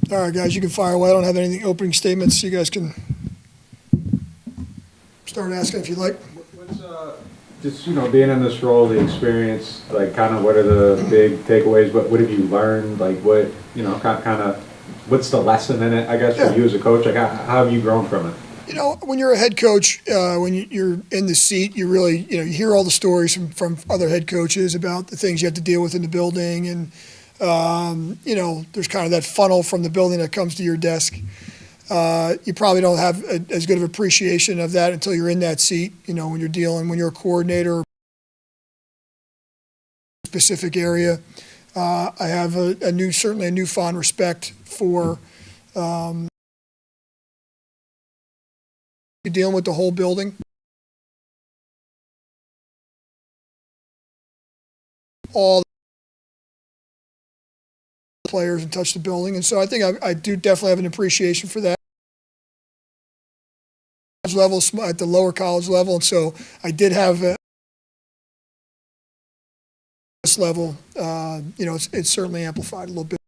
All right, guys, you can fire away. I don't have anything opening statements. You guys can start asking if you like. What's just being in this role, the experience, like kind of what are the big takeaways? What have you learned? Like what kind of what's the lesson in it? I guess for you as a coach, like how have you grown from it? When you're a head coach, when you're in the seat, you really you hear all the stories from other head coaches about the things you have to deal with in the building, and there's kind of that funnel from the building that comes to your desk. You probably don't have as good of appreciation of that until you're in that seat, when you're a coordinator or a specific area. I have certainly a newfound respect for dealing with the whole building. All the players and touch the building. And so I think I do definitely have an appreciation for that. Level at the lower college level, and so I did have this level. It's certainly amplified a little bit.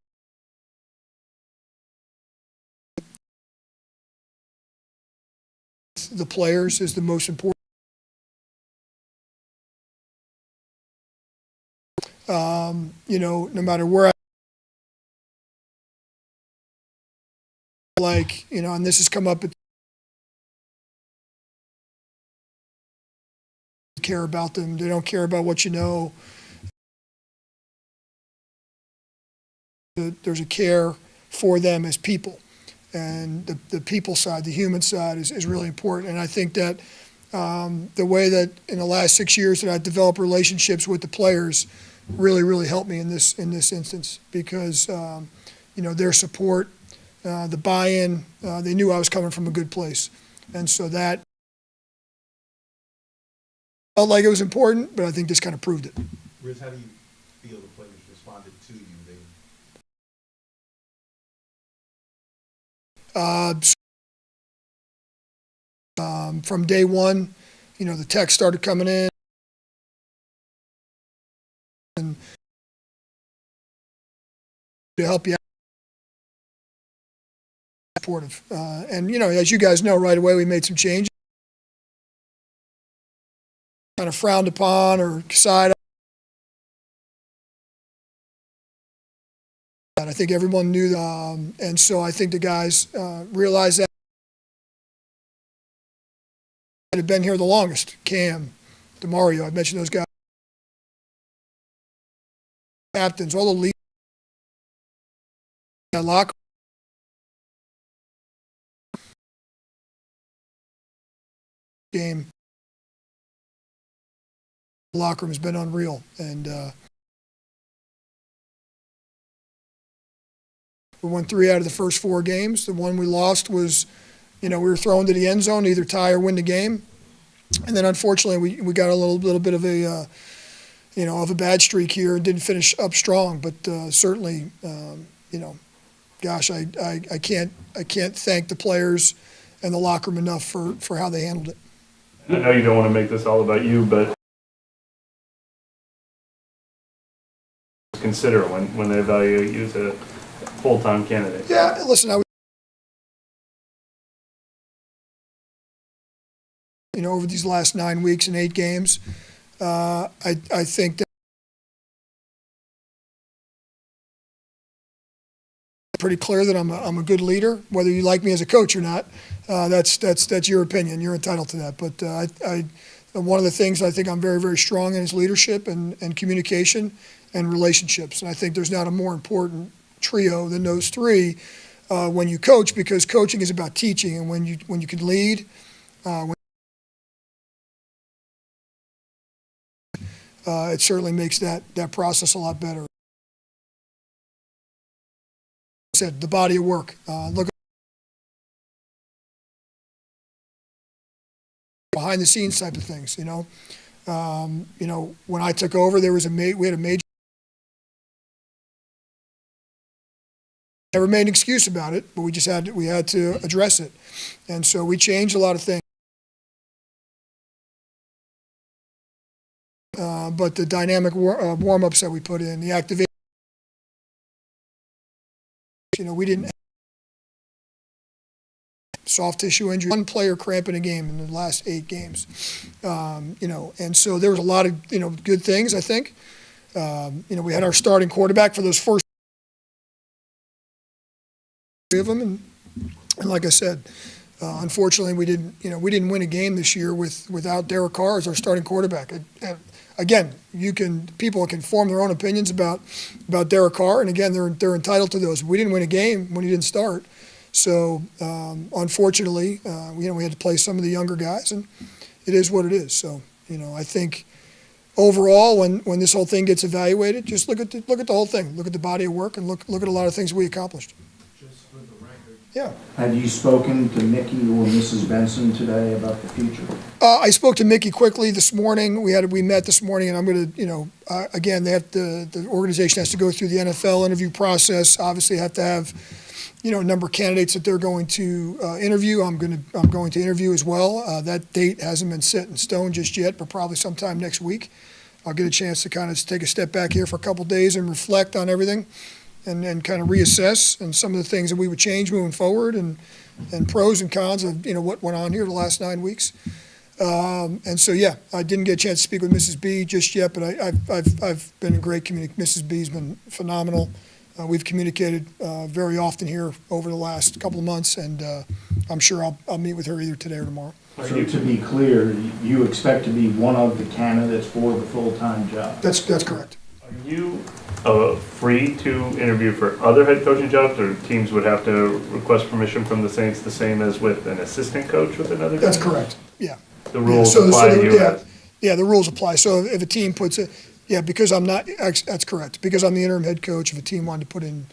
The players is the most important. No matter where and this has come up. Care about them. They don't care about what you know. There's a care for them as people, and the people side, the human side, is really important. And I think that the way that in the last 6 years that I've developed relationships with the players really helped me in this instance, because their support, the buy-in, they knew I was coming from a good place, and so that felt like it was important, but I think this kind of proved it. Riz, how do you feel the players responded to you? From day one, the text started coming in, and to help you out, supportive. And as you guys know, right away we made some changes. Kind of frowned upon or side. I think everyone knew that, and so I think the guys realized that. Had been here the longest. Cam, DeMario, I mentioned those guys. Captains, all the leaders. That locker game. The locker room has been unreal, and we won 3 out of the first 4 games. The one we lost was, we were thrown to the end zone, either tie or win the game. And then unfortunately we got a little bit of a of a bad streak here and didn't finish up strong. But certainly, gosh, I can't thank the players and the locker room enough for how they handled it. I know you don't want to make this all about you, but consider when they evaluate you as a full-time candidate. Yeah, listen, over these last 9 weeks and 8 games, I think that it's pretty clear that I'm a good leader. Whether you like me as a coach or not, that's your opinion. You're entitled to that. But one of the things I think I'm very strong in is leadership and communication and relationships. And I think there's not a more important trio than those 3 when you coach, because coaching is about teaching, and when you can lead. It certainly makes that process a lot better. I said the body of work. Look behind the scenes type of things. When I took over, we had a major. Never made an excuse about it, but we had to address it, and so we changed a lot of things. But the dynamic warm-ups that we put in, the activation, we didn't soft tissue injury, one player cramping a game in the last 8 games. And so there was a lot of, good things, I think. We had our starting quarterback for those first 3 of them, and like I said, unfortunately, we didn't win a game this year without Derek Carr as our starting quarterback. Again, people can form their own opinions about Derek Carr, and again, they're entitled to those. We didn't win a game when he didn't start, so unfortunately, we had to play some of the younger guys, and it is what it is. So I think overall, when this whole thing gets evaluated, just look at the whole thing, look at the body of work, and look at a lot of things we accomplished. Yeah. Have you spoken to Mickey or Mrs. Benson today about the future? I spoke to Mickey quickly this morning. We met this morning, and I'm going to, again, the organization has to go through the NFL interview process. Obviously, have to have, a number of candidates that they're going to interview. I'm going to interview as well. That date hasn't been set in stone just yet, but probably sometime next week. I'll get a chance to kind of take a step back here for a couple of days and reflect on everything. And kind of reassess and some of the things that we would change moving forward and pros and cons of what went on here the last 9 weeks. And so I didn't get a chance to speak with Mrs. B just yet, but I've been in great communication. Mrs. B's been phenomenal. We've communicated very often here over the last couple of months, and I'm sure I'll meet with her either today or tomorrow. So to be clear, you expect to be one of the candidates for the full-time job? That's correct. Are you free to interview for other head coaching jobs, or teams would have to request permission from the Saints the same as with an assistant coach with another team? That's correct, yeah. The rules apply to you? Yeah, the rules apply. So if a team puts it, because I'm not, that's correct. Because I'm the interim head coach, if a team wanted to put in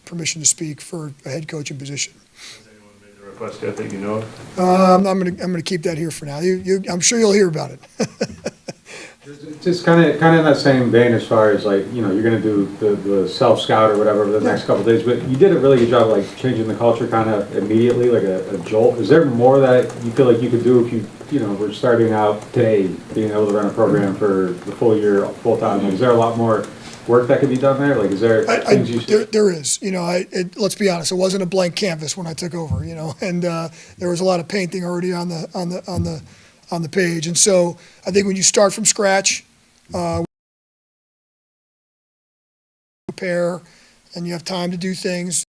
permission to speak for a head coaching position. Has anyone made the request yet that you know of? I'm gonna keep that here for now. I'm sure you'll hear about it. Just kind of in that same vein as far as you're going to do the self-scout or whatever for the next couple of days, but you did a really good job changing the culture kind of immediately, like a jolt. Is there more that you feel like you could do if you were starting out today, being able to run a program for the full year, full time? Is there a lot more work that could be done there? Is there things you should... There is. Let's be honest, it wasn't a blank canvas when I took over, and there was a lot of painting already on the page. And so I think when you start from scratch, prepare, and you have time to do things,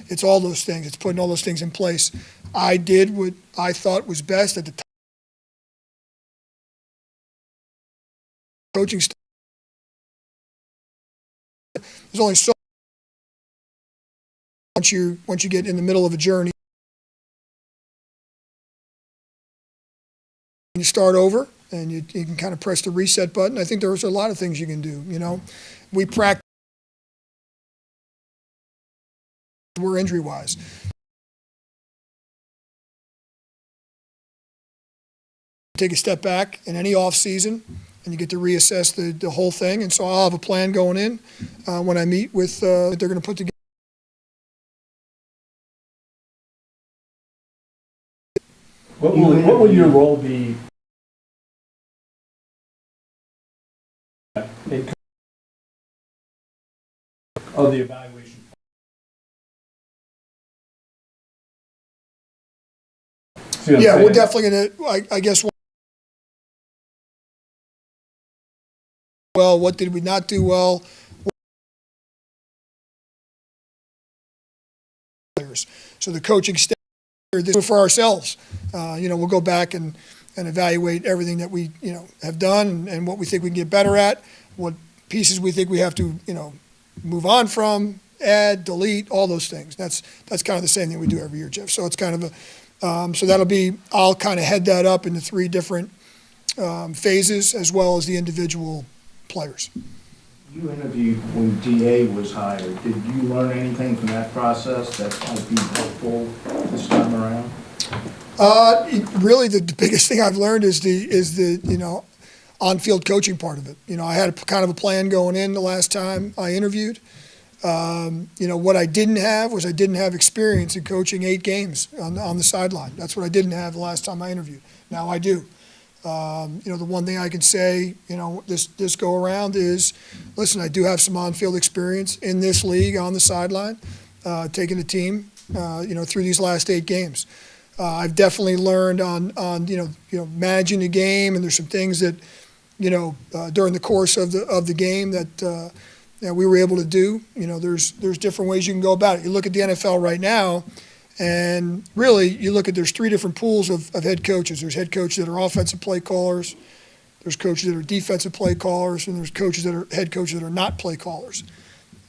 it's all those things. It's putting all those things in place. I did what I thought was best at the time. Coaching staff. There's only so once you get in the middle of a journey. You start over, and you can kind of press the reset button. I think there's a lot of things you can do. We practice. We're injury-wise. Take a step back in any offseason, and you get to reassess the whole thing. And so I'll have a plan going in when I meet with that they're going to put together. What will your role be? Of the evaluation. Yeah, we're definitely going to, I guess, well, what did we not do well? So the coaching staff, this is for ourselves. We'll go back and evaluate everything that we, have done and what we think we can get better at, what pieces we think we have to, move on from, add, delete, all those things. That's kind of the same thing we do every year, Jeff. So it's kind of so I'll kind of head that up into 3 different phases as well as the individual players. You interviewed when DA was hired. Did you learn anything from that process that might be helpful this time around? Really, the biggest thing I've learned is the on-field coaching part of it. I had kind of a plan going in the last time I interviewed. What I didn't have was experience in coaching 8 games on the sideline. That's what I didn't have the last time I interviewed. Now I do. The one thing I can say, this go around is, listen, I do have some on-field experience in this league on the sideline, taking the team, through these last 8 games. I've definitely learned on managing the game, and there's some things that, during the course of the game that we were able to do. There's different ways you can go about it. You look at the NFL right now, and really, you look at, there's 3 different pools of head coaches. There's head coaches that are offensive play callers, there's coaches that are defensive play callers, and there's head coaches that are not play callers.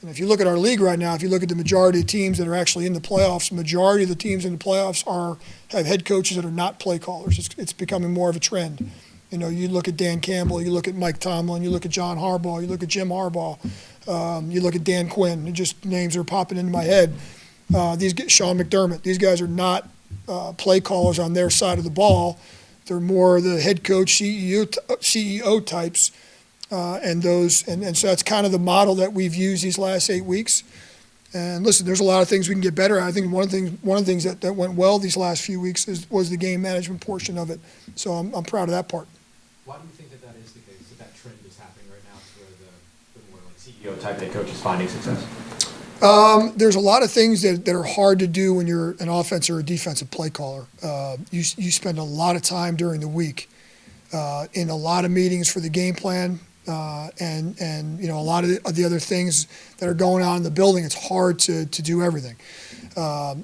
And if you look at our league right now, if you look at the majority of teams that are actually in the playoffs, the majority of the teams in the playoffs have head coaches that are not play callers. It's becoming more of a trend. You look at Dan Campbell, you look at Mike Tomlin, you look at John Harbaugh, you look at Jim Harbaugh, you look at Dan Quinn. Just names are popping into my head. Sean McDermott. These guys are not play callers on their side of the ball. They're more the head coach, CEO types, and so that's kind of the model that we've used these last 8 weeks. And listen, there's a lot of things we can get better at. I think one of the things that went well these last few weeks was the game management portion of it. So I'm proud of that part. Why do you think that is the case, that trend is happening right now where the more like CEO type head coach is finding success? There's a lot of things that are hard to do when you're an offensive or a defensive play caller. You spend a lot of time during the week in a lot of meetings for the game plan, and a lot of the other things that are going on in the building. It's hard to do everything.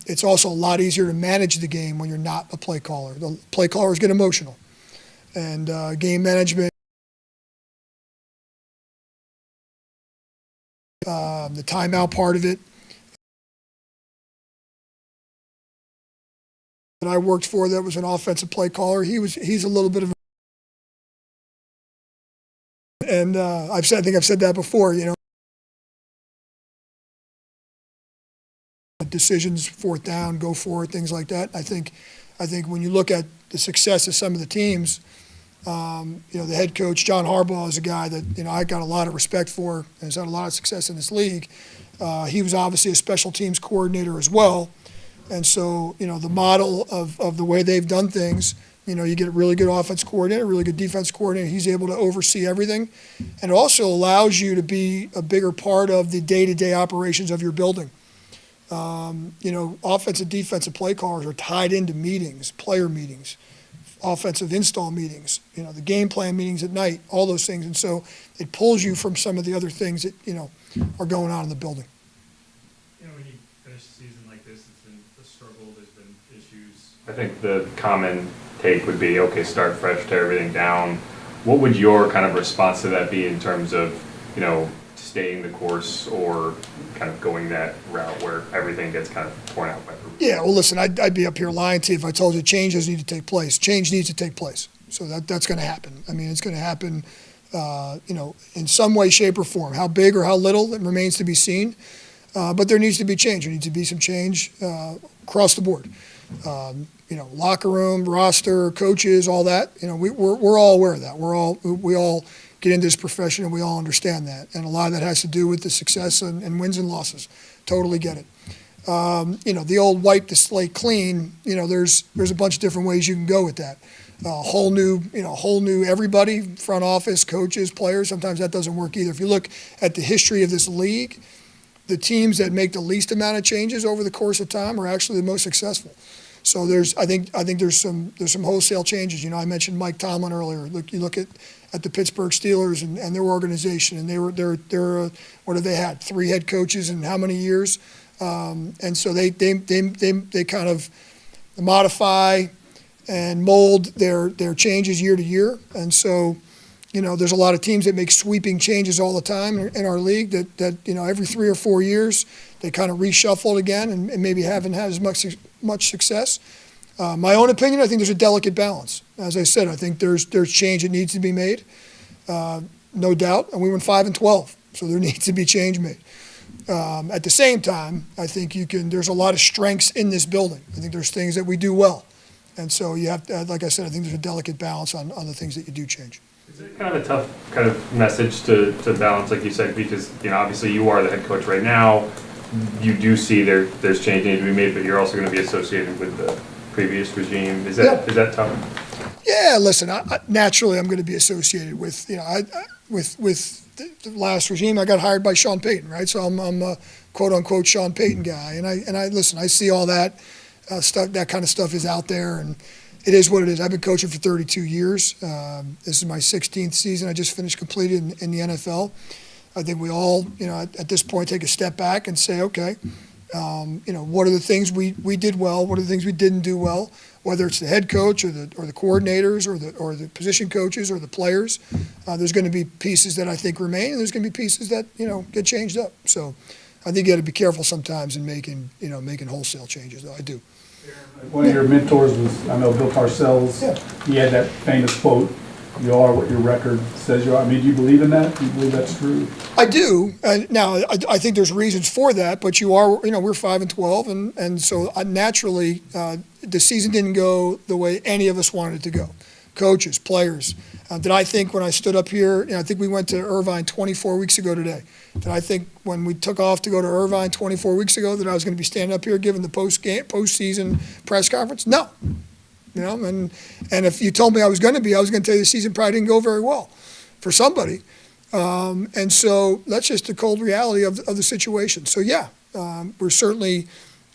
It's also a lot easier to manage the game when you're not a play caller. The play callers get emotional, and game management. The timeout part of it that I worked for, that was an offensive play caller. He's a little bit of, and I think I've said that before. Decisions, 4th down, go for it, things like that. I think when you look at the success of some of the teams, the head coach, John Harbaugh, is a guy that, I got a lot of respect for and has had a lot of success in this league. He was obviously a special teams coordinator as well. And so, the model of the way they've done things, you get a really good offense coordinator, a really good defense coordinator. He's able to oversee everything. And it also allows you to be a bigger part of the day-to-day operations of your building. Offensive, defensive play callers are tied into meetings, player meetings, offensive install meetings, the game plan meetings at night, all those things. And so it pulls you from some of the other things that, are going on in the building. When you finish a season like this, it's been a struggle, there's been issues. I think the common take would be, okay, start fresh, tear everything down. What would your kind of response to that be in terms of, staying the course or kind of going that route where everything gets kind of torn out by the roots? Yeah, well, listen, I'd be up here lying to you if I told you change doesn't need to take place. Change needs to take place. So that's going to happen. I mean, it's going to happen, in some way, shape, or form. How big or how little, it remains to be seen. But there needs to be change. There needs to be some change across the board. Locker room, roster, coaches, all that. We're all aware of that. We all get into this profession and we all understand that. And a lot of that has to do with the success and wins and losses. Totally get it. The old wipe the slate clean, there's a bunch of different ways you can go with that. Whole new everybody, front office, coaches, players. Sometimes that doesn't work either. If you look at the history of this league, the teams that make the least amount of changes over the course of time are actually the most successful. So I think there's some wholesale changes. I mentioned Mike Tomlin earlier. You look at the Pittsburgh Steelers and their organization, and they're what have they had? 3 head coaches in how many years? And so they kind of modify and mold their changes year to year. And so, there's a lot of teams that make sweeping changes all the time in our league that every 3 or 4 years they kind of reshuffle it again and maybe haven't had as much success. My own opinion, I think there's a delicate balance. As I said, I think there's change that needs to be made, no doubt. And we went 5-12, so there needs to be change made. At the same time, I think there's a lot of strengths in this building. I think there's things that we do well. And so you have to, like I said, I think there's a delicate balance on the things that you do change. Is it kind of a tough kind of message to balance, like you said, because, obviously you are the head coach right now. You do see there's change needing to be made, but you're also going to be associated with the previous regime. Is that tough? Yeah, listen, naturally I'm going to be associated with, with the last regime. I got hired by Sean Payton, right? So I'm a quote unquote Sean Payton guy. And I listen, I see all that stuff, that kind of stuff is out there, and it is what it is. I've been coaching for 32 years. This is my 16th season. I just finished completed in the NFL. I think we all, at this point take a step back and say, okay, what are the things we did well? What are the things we didn't do well? Whether it's the head coach or the coordinators or the position coaches or the players, there's going to be pieces that I think remain, and there's going to be pieces that get changed up. So I think you got to be careful sometimes in making wholesale changes. Though I do. One of your mentors was, I know, Bill Parcells. Yeah. He had that famous quote, "You are what your record says you are." I mean, do you believe in that? Do you believe that's true? I do. Now, I think there's reasons for that, but we're 5-12, and so naturally, the season didn't go the way any of us wanted it to go. Coaches, players. Did I think when I stood up here, I think we went to Irvine 24 weeks ago today. Did I think when we took off to go to Irvine 24 weeks ago that I was going to be standing up here giving the postseason press conference? No. And if you told me I was going to tell you the season probably didn't go very well for somebody. And so that's just the cold reality of the situation. So yeah, we're certainly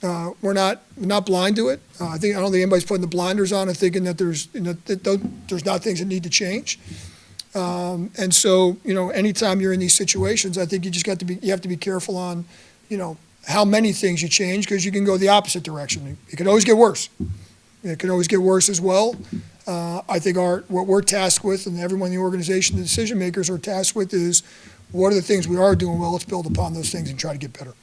we're not blind to it. I don't think anybody's putting the blinders on and thinking that there's not things that need to change. And so anytime you're in these situations, I think you have to be careful on how many things you change, because you can go the opposite direction. It can always get worse. It can always get worse as well. I think what we're tasked with, and everyone in the organization, the decision makers are tasked with, is what are the things we are doing well. Let's build upon those things and try to get better.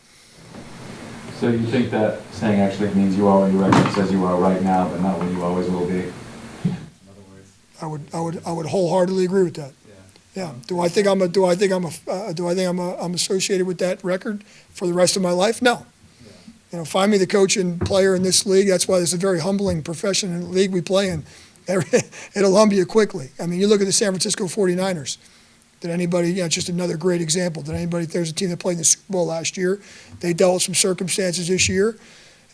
So you think that saying actually means you are what your record says you are right now, but not what you always will be? In other words, I would wholeheartedly agree with that. Yeah. Do I think I'm associated with that record for the rest of my life? No. Find me the coach and player in this league. That's why it's a very humbling profession in the league we play in. It'll humble you quickly. I mean, you look at the San Francisco 49ers. Did anybody, just another great example. There's a team that played in the Super Bowl last year. They dealt with some circumstances this year.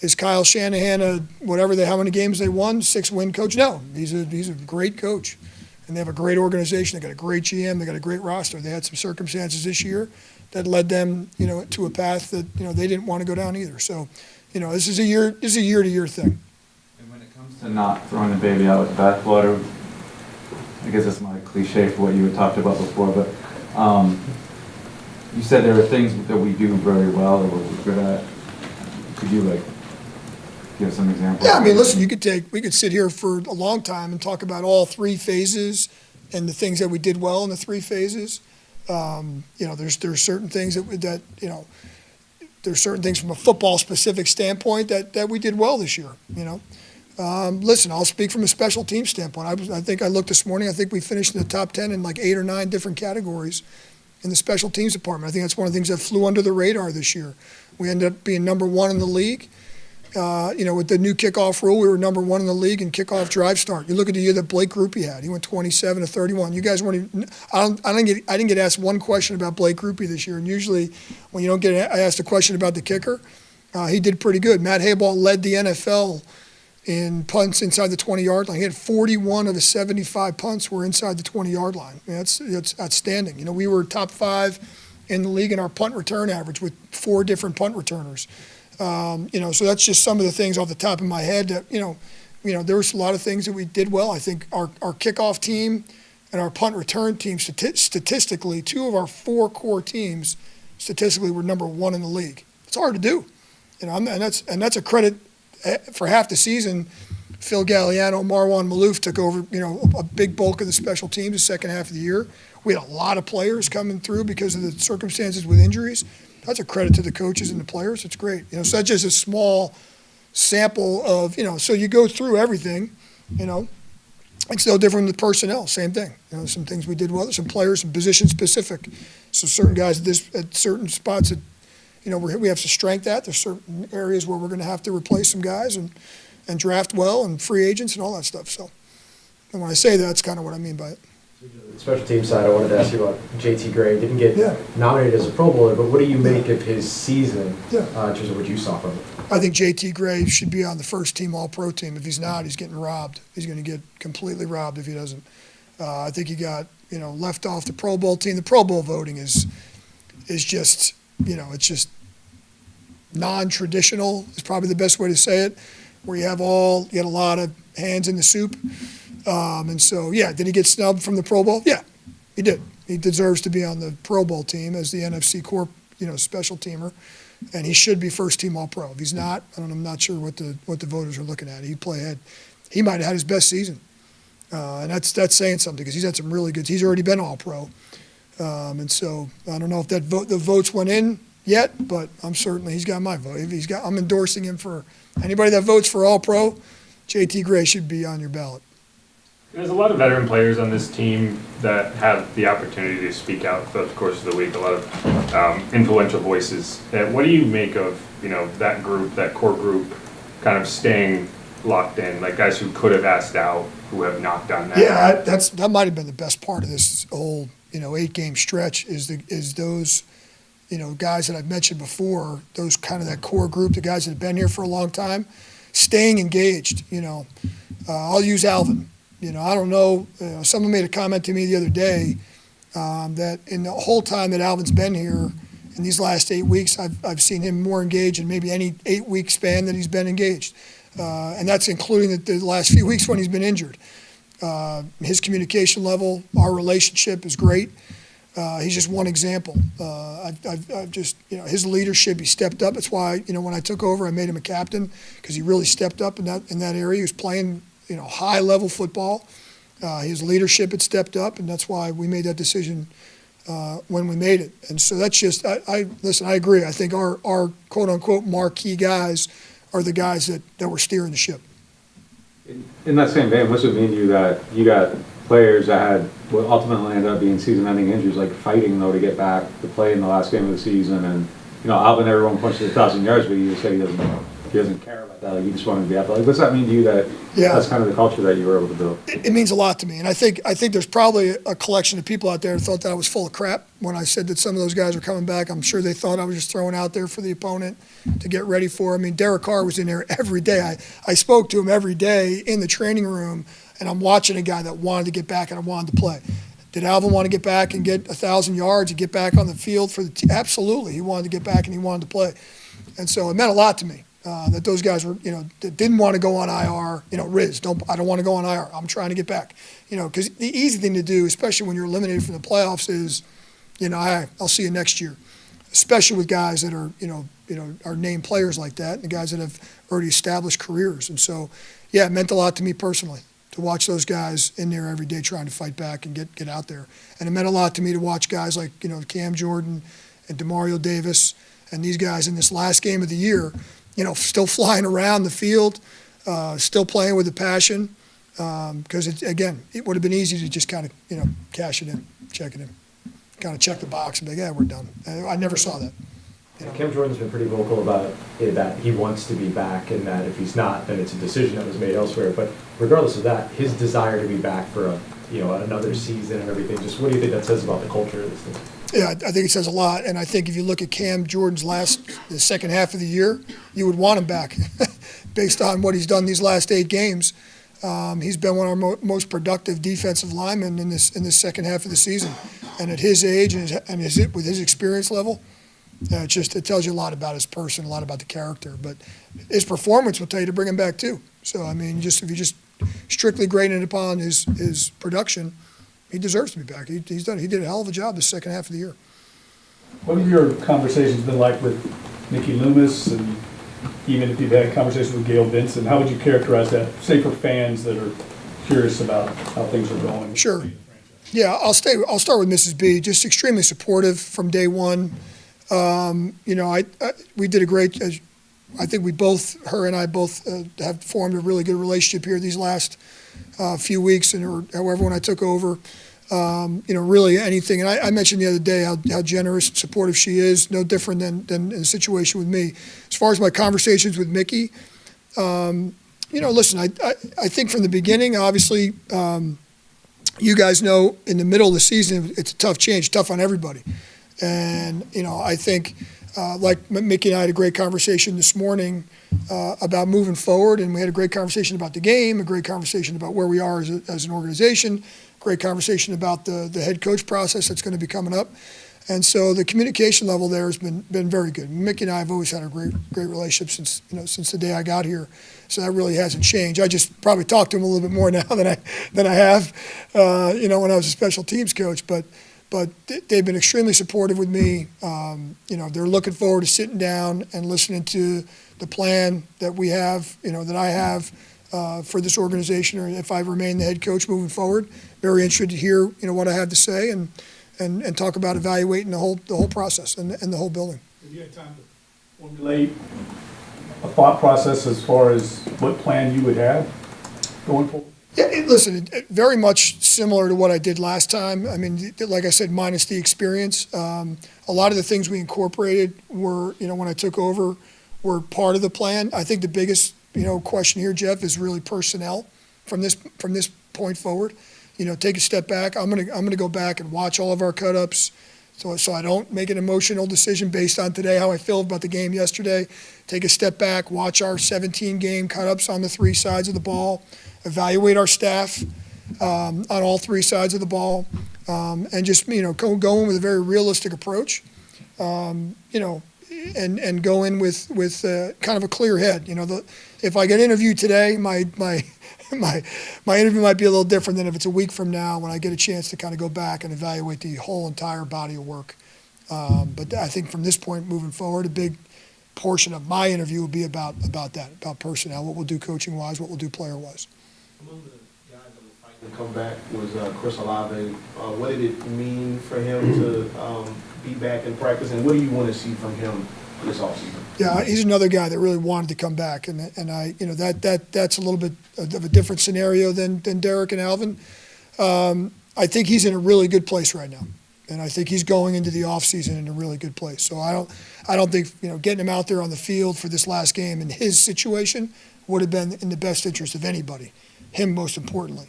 Is Kyle Shanahan how many games they won, 6-win coach? No, he's a great coach. And they have a great organization. They got a great GM. They got a great roster. They had some circumstances this year that led them, to a path that, they didn't want to go down either. So, this is a year-to-year thing. and when it comes to not throwing the baby out with the bathwater, I guess that's my cliche for what you had talked about before, but you said there are things that we do very well or we're good at. Could you give some examples? Yeah, I mean, listen, we could sit here for a long time and talk about all three phases and the things that we did well in the three phases. There's certain things there's certain things from a football specific standpoint that we did well this year. Listen, I'll speak from a special team standpoint. I think I looked this morning. I think we finished in the top 10 in 8 or 9 different categories in the special teams department. I think that's one of the things that flew under the radar this year. We ended up being number 1 in the league. With the new kickoff rule, we were number 1 in the league in kickoff drive start. You look at the year that Blake Grupe had. He went 27 to 31. You guys weren't even. I didn't get asked one question about Blake Grupe this year. And usually, when you don't get asked a question about the kicker, he did pretty good. Matt Hayball led the NFL in punts inside the 20-yard line. He had 41 of his 75 punts were inside the 20-yard line. That's outstanding. We were top 5 in the league in our punt return average with 4 different punt returners. So that's just some of the things off the top of my head that, there was a lot of things that we did well. I think our kickoff team and our punt return team, statistically, 2 of our 4 core teams, statistically, were number 1 in the league. It's hard to do, and that's a credit for half the season. Phil Galliano, Marwan Malouf took over, a big bulk of the special teams the second half of the year. We had a lot of players coming through because of the circumstances with injuries. That's a credit to the coaches and the players. It's great. So that's just a small sample of, so you go through everything, It's no different than the personnel, same thing. Some things we did well, some players, some position specific. So certain guys at certain spots that, we have some strength at. There's certain areas where we're going to have to replace some guys and draft well and free agents and all that stuff. So and when I say that, that's kind of what I mean by it. Special team side, I wanted to ask you about JT Gray. Didn't get Yeah. nominated as a Pro Bowler, but what do you make of his season Yeah. in terms of what you saw from him? I think JT Gray should be on the first team All-Pro team. If he's not, he's getting robbed. He's going to get completely robbed if he doesn't. I think he got, left off the Pro Bowl team. The Pro Bowl voting is just, it's just non-traditional is probably the best way to say it, where you got a lot of hands in the soup. And so, yeah, did he get snubbed from the Pro Bowl? Yeah, he did. He deserves to be on the Pro Bowl team as the NFC Corp, special teamer, and he should be first team All-Pro. If he's not, I'm not sure what the voters are looking at. He might have had his best season, and that's saying something because he's had some really good. He's already been All-Pro, and so I don't know if the votes went in yet, but he's got my vote. I'm endorsing him for anybody that votes for All-Pro. JT Gray should be on your ballot. There's a lot of veteran players on this team that have the opportunity to speak out throughout the course of the week, a lot of influential voices. What do you make of, that group, that core group, kind of staying locked in, like guys who could have asked out, who have not done that? Yeah, that might have been the best part of this whole, 8-game stretch is those, guys that I've mentioned before, those kind of that core group, the guys that have been here for a long time, staying engaged, I'll use Alvin. I don't know, someone made a comment to me the other day that in the whole time that Alvin's been here, in these last 8 weeks, I've seen him more engaged in maybe any 8-week span that he's been engaged. And that's including the last few weeks when he's been injured. His communication level, our relationship is great. He's just one example. I've just, his leadership, he stepped up. That's why, when I took over, I made him a captain because he really stepped up in that area. He was playing high-level football. His leadership had stepped up, and that's why we made that decision when we made it. And so that's just, listen, I agree. I think our quote-unquote marquee guys are the guys that were steering the ship. In that same vein, what's it mean to you that you got players that had what ultimately ended up being season-ending injuries, like fighting, though, to get back to play in the last game of the season? And, Alvin, everyone punches 1,000 yards, but you just say he doesn't care about that. Like, he just wanted to be out there. Like, what's that mean to you that's kind of the culture that you were able to build? It means a lot to me. And I think there's probably a collection of people out there who thought that I was full of crap when I said that some of those guys are coming back. I'm sure they thought I was just throwing out there for the opponent to get ready for. I mean, Derek Carr was in there every day. I spoke to him every day in the training room, and I'm watching a guy that wanted to get back and I wanted to play. Did Alvin want to get back and get 1,000 yards and get back on the field for the team? Absolutely. He wanted to get back and he wanted to play. And so it meant a lot to me. That those guys were, that didn't want to go on IR. Riz, I don't want to go on IR. I'm trying to get back. Because the easy thing to do, especially when you're eliminated from the playoffs, is, I'll see you next year. Especially with guys that are, are named players like that, and the guys that have already established careers. And so, yeah, it meant a lot to me personally to watch those guys in there every day trying to fight back and get out there. And it meant a lot to me to watch guys like, Cam Jordan and DeMario Davis and these guys in this last game of the year, still flying around the field, still playing with a passion, because it would have been easy to just kind of, cash it in, check it in, kind of check the box and be like, yeah, we're done. I never saw that. Cam Jordan's been pretty vocal about it, that he wants to be back, and that if he's not, then it's a decision that was made elsewhere. But regardless of that, his desire to be back for another season and everything, just what do you think that says about the culture of this thing? Yeah, I think it says a lot, and I think if you look at Cam Jordan's the second half of the year, you would want him back based on what he's done these last 8 games. He's been one of our most productive defensive linemen in this second half of the season, and at his age and with his experience level, it tells you a lot about his person, a lot about the character. But his performance will tell you to bring him back too. So I mean, if you just strictly grading it upon his production, he deserves to be back. He did a hell of a job the second half of the year. What have your conversations been like with Mickey Loomis, and even if you've had conversations with Gail Benson? How would you characterize that, say, for fans that are curious about how things are going? Sure. Yeah, I'll start with Mrs. B. Just extremely supportive from day one. We did a great. I think her and I both have formed a really good relationship here these last few weeks, or however when I took over. Really anything. And I mentioned the other day how generous and supportive she is. No different than in a situation with me. As far as my conversations with Mickey, listen, I think from the beginning, obviously, you guys know in the middle of the season, it's a tough change, tough on everybody. And, I think, like Mickey and I had a great conversation this morning about moving forward, and we had a great conversation about the game, a great conversation about where we are as an organization, great conversation about the head coach process that's going to be coming up. And so the communication level there has been very good. Mickey and I have always had a great relationship since the day I got here. So that really hasn't changed. I just probably talk to him a little bit more now than I have, when I was a special teams coach. But they've been extremely supportive with me. They're looking forward to sitting down and listening to the plan that we have, that I have for this organization, or if I remain the head coach moving forward. Very interested to hear, what I have to say and talk about evaluating the whole process and the whole building. Have you had time to formulate a thought process as far as what plan you would have going forward? Yeah, listen, very much similar to what I did last time. I mean, like I said, minus the experience. A lot of the things we incorporated were, when I took over, were part of the plan. I think the biggest, question here, Jeff, is really personnel from this point forward. Take a step back. I'm gonna go back and watch all of our cut-ups, so I don't make an emotional decision based on today, how I feel about the game yesterday. Take a step back, watch our 17-game cut-ups on the three sides of the ball, evaluate our staff on all three sides of the ball, and just go in with a very realistic approach, and go in with kind of a clear head. If I get interviewed today, my interview might be a little different than if it's a week from now when I get a chance to kind of go back and evaluate the whole entire body of work. But I think from this point moving forward, a big portion of my interview will be about that, about personnel, what we'll do coaching-wise, what we'll do player-wise. Among the guys that were fighting to come back was Chris Olave. What did it mean for him to be back in practice, and what do you want to see from him this offseason? Yeah, he's another guy that really wanted to come back, and I, that's a little bit of a different scenario than Derek and Alvin. I think he's in a really good place right now, and I think he's going into the offseason in a really good place. So I don't think getting him out there on the field for this last game in his situation would have been in the best interest of anybody, him most importantly.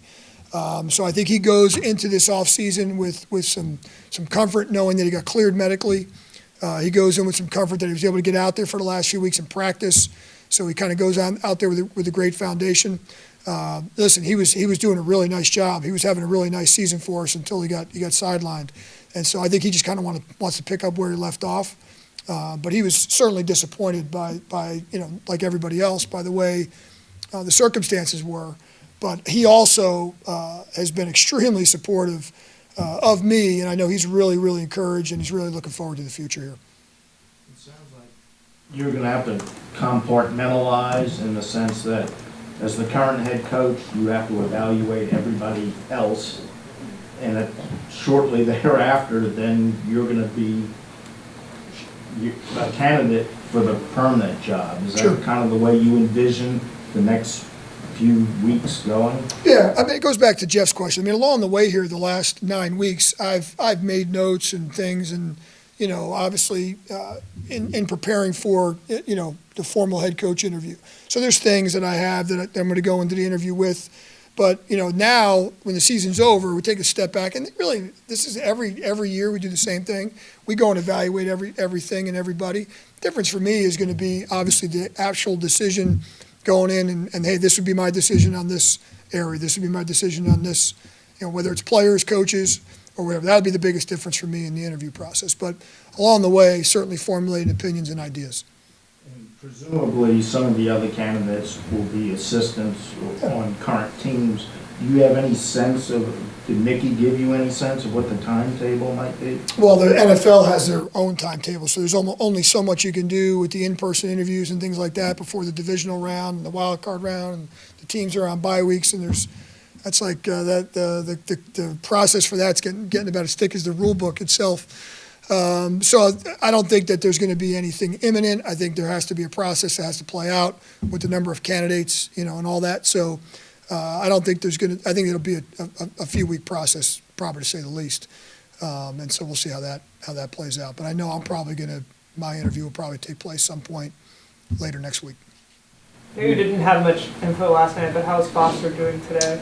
So I think he goes into this offseason with some comfort, knowing that he got cleared medically. He goes in with some comfort that he was able to get out there for the last few weeks in practice. So he kind of goes out there with a great foundation. Listen, he was doing a really nice job. He was having a really nice season for us until he got sidelined. And so I think he just kind of wants to pick up where he left off. But he was certainly disappointed by like everybody else, by the way the circumstances were. But he also has been extremely supportive of me, and I know he's really, really encouraged, and he's really looking forward to the future here. It sounds like you're going to have to compartmentalize in the sense that as the current head coach, you have to evaluate everybody else, and that shortly thereafter, then you're going to be a candidate for the permanent job. Is Sure. that kind of the way you envision the next few weeks going? Yeah, I mean, it goes back to Jeff's question. I mean, along the way here, the last 9 weeks, I've made notes and things, and obviously in preparing for the formal head coach interview. So there's things that I have that I'm going to go into the interview with. But now when the season's over, we take a step back, and really, this is every year we do the same thing. We go and evaluate everything and everybody. The difference for me is going to be obviously the actual decision going in, and hey, this would be my decision on this area. This would be my decision on this, whether it's players, coaches, or whatever. That would be the biggest difference for me in the interview process. But along the way, certainly formulating opinions and ideas. And presumably, some of the other candidates will be assistants on current teams. Do you have any sense of, did Mickey give you any sense of what the timetable might be? Well, the NFL has their own timetable, so there's only so much you can do with the in-person interviews and things like that before the divisional round and the wild card round, and the teams are on bye weeks, and that's like the process for that's getting about as thick as the rule book itself. So I don't think that there's going to be anything imminent. I think there has to be a process that has to play out with the number of candidates, and all that. So I don't think there's going to. I think it'll be a few week process, probably to say the least. And so we'll see how that plays out. But I know my interview will probably take place some point later next week. You didn't have much info last night, but how's Foster doing today?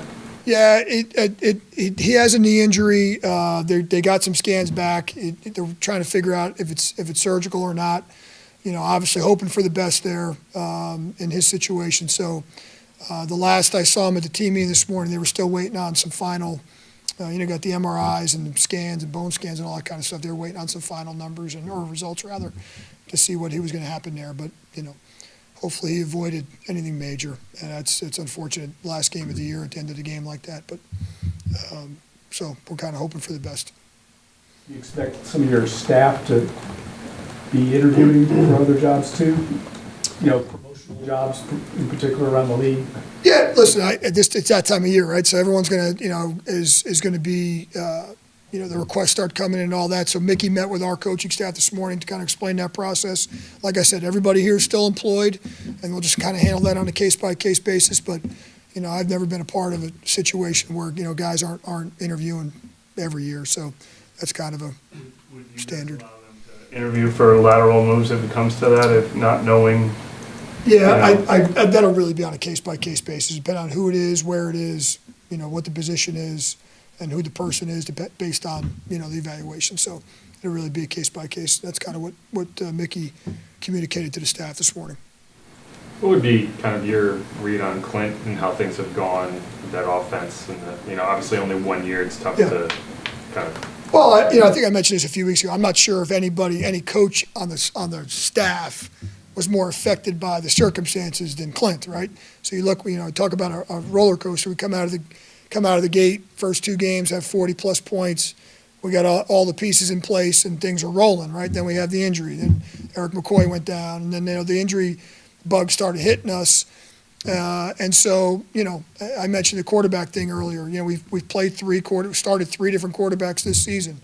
Yeah, he has a knee injury. They got some scans back. They're trying to figure out if it's surgical or not. Obviously hoping for the best there in his situation. So the last I saw him at the team meeting this morning, they were still waiting on some final, got the MRIs and the scans and bone scans and all that kind of stuff. They were waiting on some final numbers or results rather to see what was going to happen there. But, hopefully he avoided anything major. And it's unfortunate, last game of the year at the end of the game like that. But so we're kind of hoping for the best. You expect some of your staff to be interviewing for other jobs too? Promotional jobs in particular around the league? Yeah, listen, it's that time of year, right? So everyone's going to, is going to be, the requests start coming in and all that. So Mickey met with our coaching staff this morning to kind of explain that process. Like I said, everybody here is still employed, and we'll just kind of handle that on a case-by-case basis. But, I've never been a part of a situation where, guys aren't interviewing every year. So that's kind of a Would you standard. allow them to interview for lateral moves if it comes to that, if not knowing? Yeah, that'll really be on a case-by-case basis, depending on who it is, where it is, what the position is, and who the person is based on, the evaluation. So it'll really be a case-by-case. That's kind of what Mickey communicated to the staff this morning. What would be kind of your read on Clint and how things have gone with that offense? And obviously only 1 year, it's tough to kind of. Well, I think I mentioned this a few weeks ago. I'm not sure if any coach on the staff was more affected by the circumstances than Clint, right? So you look, talk about a roller coaster. We come out of the gate, first 2 games have 40-plus points. We got all the pieces in place and things are rolling, right? Then we have the injury. Then Eric McCoy went down, and then the injury bug started hitting us. And so, I mentioned the quarterback thing earlier. We've played started 3 different quarterbacks this season.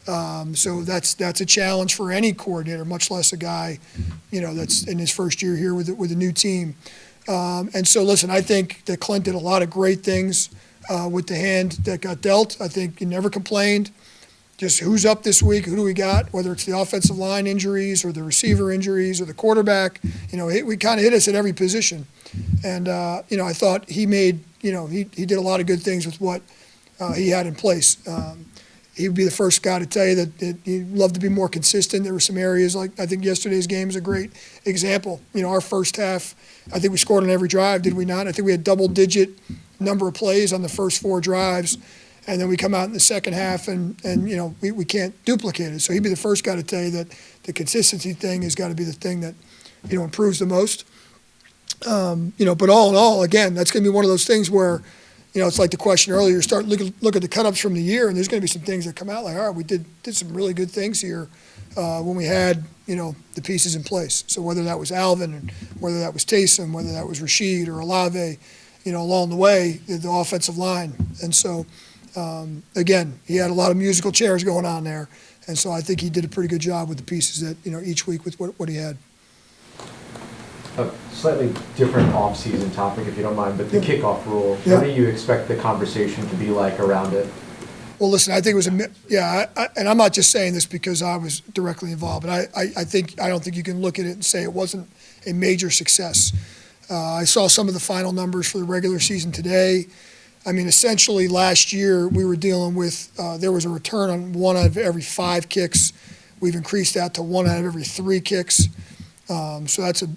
So that's a challenge for any coordinator, much less a guy, that's in his first year here with a new team. And so, listen, I think that Clint did a lot of great things with the hand that got dealt. I think he never complained. Just who's up this week, who do we got, whether it's the offensive line injuries or the receiver injuries or the quarterback. We kind of hit us at every position. And, I thought he made, he did a lot of good things with what he had in place. He would be the first guy to tell you that he'd love to be more consistent. There were some areas like I think yesterday's game is a great example. Our first half, I think we scored on every drive, did we not? I think we had double-digit number of plays on the first 4 drives, and then we come out in the second half and we can't duplicate it. So he'd be the first guy to tell you that the consistency thing has got to be the thing that improves the most. But all in all, again, that's going to be one of those things where it's like the question earlier. Look at the cut-ups from the year, and there's going to be some things that come out like, all right, we did some really good things here when we had the pieces in place. So whether that was Alvin, and whether that was Taysom, whether that was Rashid or Olave, along the way, the offensive line. And so, again, he had a lot of musical chairs going on there, and so I think he did a pretty good job with the pieces that each week with what he had. A slightly different off-season topic, if you don't mind, but the kickoff rule. Yeah. What do you expect the conversation to be like around it? Well, listen, I think it was and I'm not just saying this because I was directly involved, but I don't think you can look at it and say it wasn't a major success. I saw some of the final numbers for the regular season today. I mean, essentially last year we were dealing with there was a return on 1 out of every 5 kicks. We've increased that to 1 out of every 3 kicks. So that's a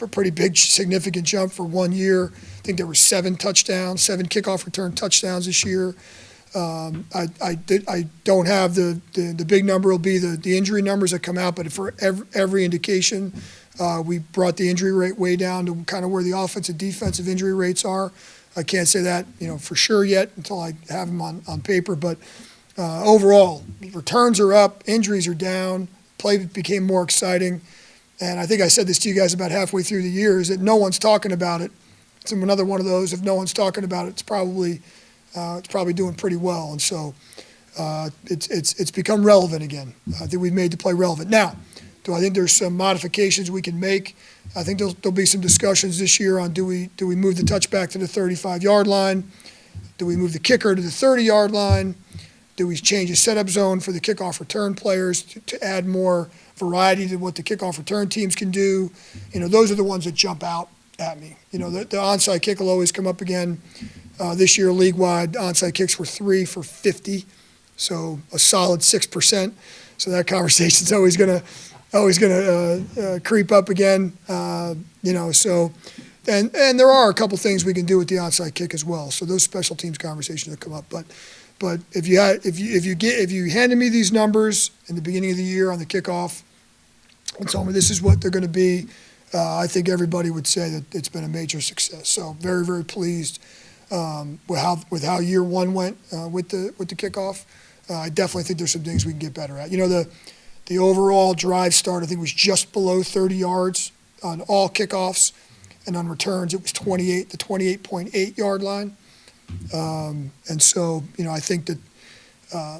pretty big, significant jump for 1 year. I think there were 7 kickoff return touchdowns this year. I don't have the big number. Will be the injury numbers that come out, but for every indication, we brought the injury rate way down to kind of where the offensive defensive injury rates are. I can't say that for sure yet until I have them on paper, but overall, returns are up, injuries are down, play became more exciting. And I think I said this to you guys about halfway through the year, is that no one's talking about it. It's another one of those, if no one's talking about it, it's probably doing pretty well. And so it's become relevant again. I think we've made the play relevant. Now, do I think there's some modifications we can make? I think there'll be some discussions this year on do we move the touchback to the 35-yard line? Do we move the kicker to the 30-yard line? Do we change the setup zone for the kickoff return players to add more variety to what the kickoff return teams can do? Those are the ones that jump out at me. The onside kick will always come up again. This year, league-wide, onside kicks were 3 for 50, so a solid 6%. So that conversation's always gonna creep up again. So and there are a couple things we can do with the onside kick as well. So those special teams conversations that come up, but if you handed me these numbers in the beginning of the year on the kickoff and told me this is what they're going to be, I think everybody would say that it's been a major success. So very, very pleased with how year one went with the kickoff. I definitely think there's some things we can get better at. The overall drive start, I think, was just below 30 yards on all kickoffs, and on returns it was 28, the 28.8 yard line. And so, I think that,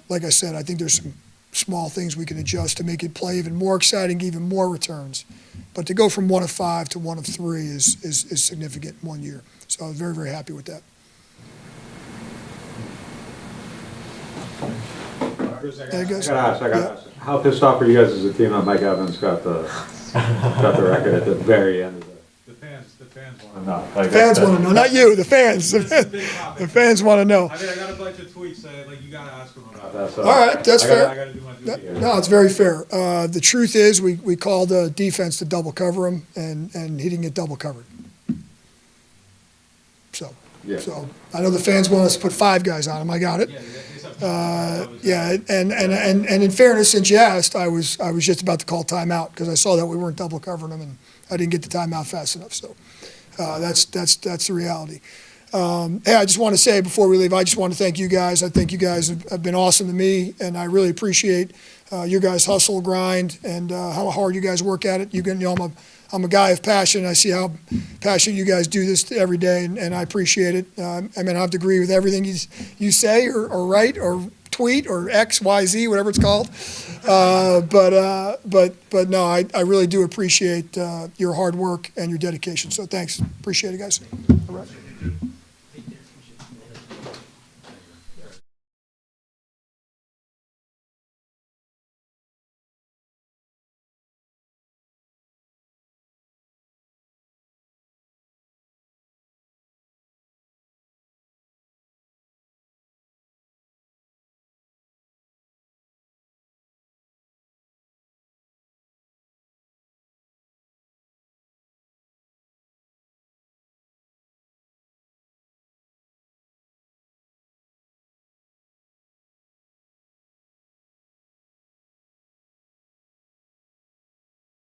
like I said, I think there's some small things we can adjust to make it play even more exciting, even more returns. But to go from 1 of 5 to 1 of 3 is significant in 1 year. So I was very, very happy with that. I gotta ask. How pissed off are you guys as a team that Mike Evans got the record at the very end of it? The fans want to know. Like, Fans want to know, not you, the fans. This is a big topic. The fans want to know. I mean, I got a bunch of tweets saying, like, you gotta ask them about that. So All right, that's fair. I gotta do my duty here. No, it's very fair. The truth is, we called the defense to double cover him, and he didn't get double covered. So I know the fans want us to put 5 guys on him. I got it. And in fairness, since you asked, I was just about to call timeout because I saw that we weren't double covering him, and I didn't get the timeout fast enough. So that's the reality. Hey, I just want to say before we leave, I just want to thank you guys. I think you guys have been awesome to me, and I really appreciate your guys' hustle, grind, and how hard you guys work at it. I'm a guy of passion. I see how passionate you guys do this every day, and I appreciate it. I don't have to agree with everything you say or write or tweet or X, Y, Z, whatever it's called. But no, I really do appreciate your hard work and your dedication. So thanks. Appreciate it, guys. All right.